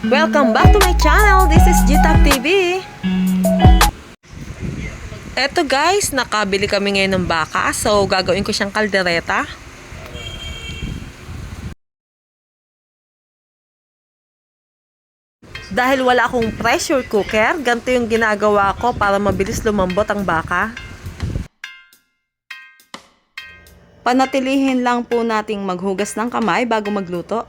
Welcome back to my channel. This is GTAC TV. Eto guys, nakabili kami ngayon ng baka. So, gagawin ko siyang kaldereta. Dahil wala akong pressure cooker, ganito yung ginagawa ko para mabilis lumambot ang baka. Panatilihin lang po nating maghugas ng kamay bago magluto.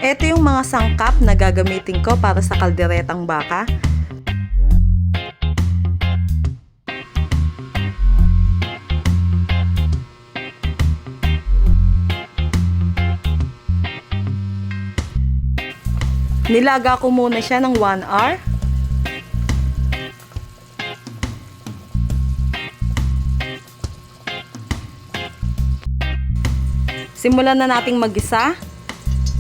Ito yung mga sangkap na gagamitin ko para sa kalderetang baka. Nilaga ko muna siya ng 1 hour. Simulan na nating mag-isa.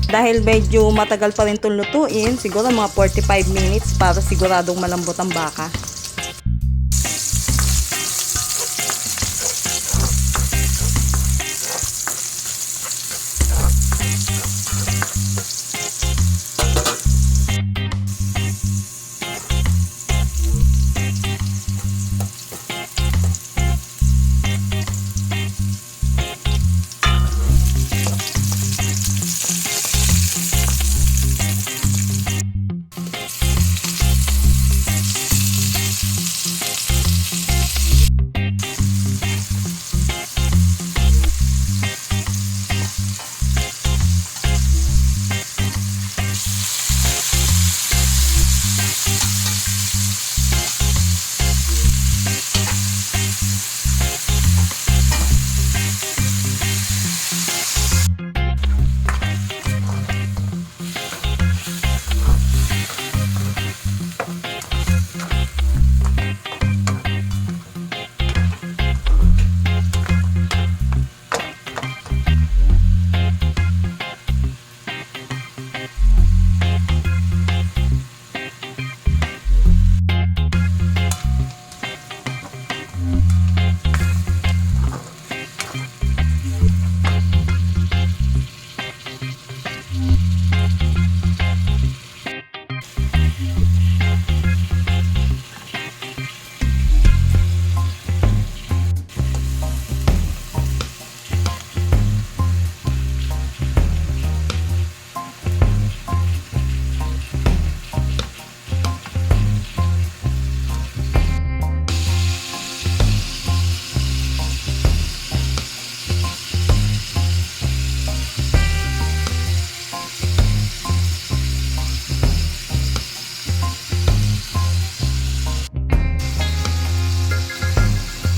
Dahil medyo matagal pa rin itong lutuin, siguro mga 45 minutes para siguradong malambot ang baka.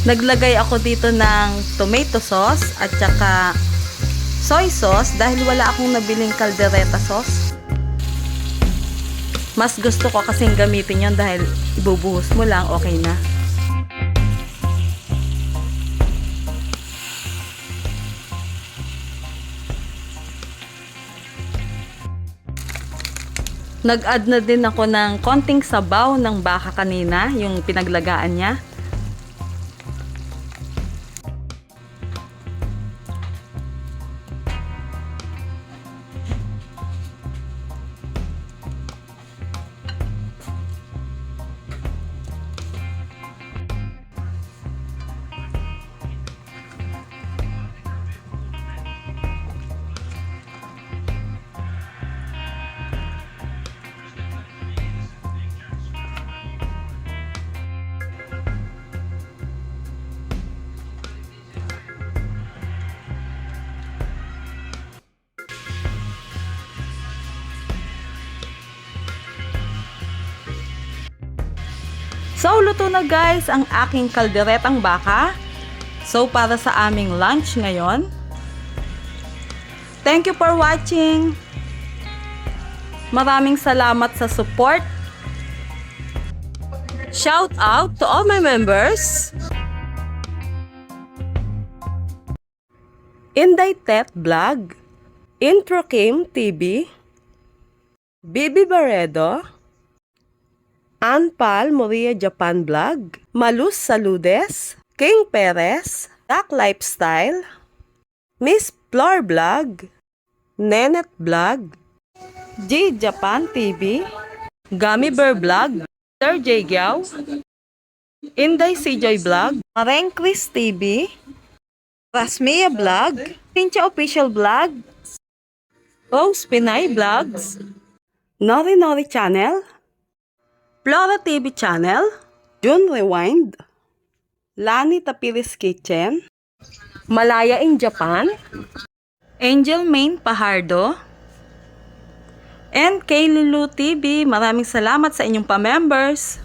Naglagay ako dito ng tomato sauce at saka soy sauce dahil wala akong nabiling kaldereta sauce. Mas gusto ko kasing gamitin yon dahil ibubuhos mo lang, okay na. Nag-add na din ako ng konting sabaw ng baka kanina, yung pinaglagaan niya. So, luto na guys ang aking kalderetang baka. So, para sa aming lunch ngayon. Thank you for watching. Maraming salamat sa support. Shout out to all my members. Inday Tet Vlog, Intro Kim TV, Bibi Barredo, Anpal Moria Japan Vlog, Malus Saludes, King Perez, Duck Lifestyle, Miss Flor Vlog, Nenet Vlog, G Japan TV, Gummy Bear Vlog, Sir J Giao, Inday CJ Vlog, Mareng Chris TV, Rasmia Vlog, Pincha Official Vlog, Rose Pinay Vlogs, Nori Nori Channel, Flora TV Channel, June Rewind, Lani Tapiris Kitchen, Malaya in Japan, Angel Main Pahardo, and kay Lulu TV. Maraming salamat sa inyong pa-members.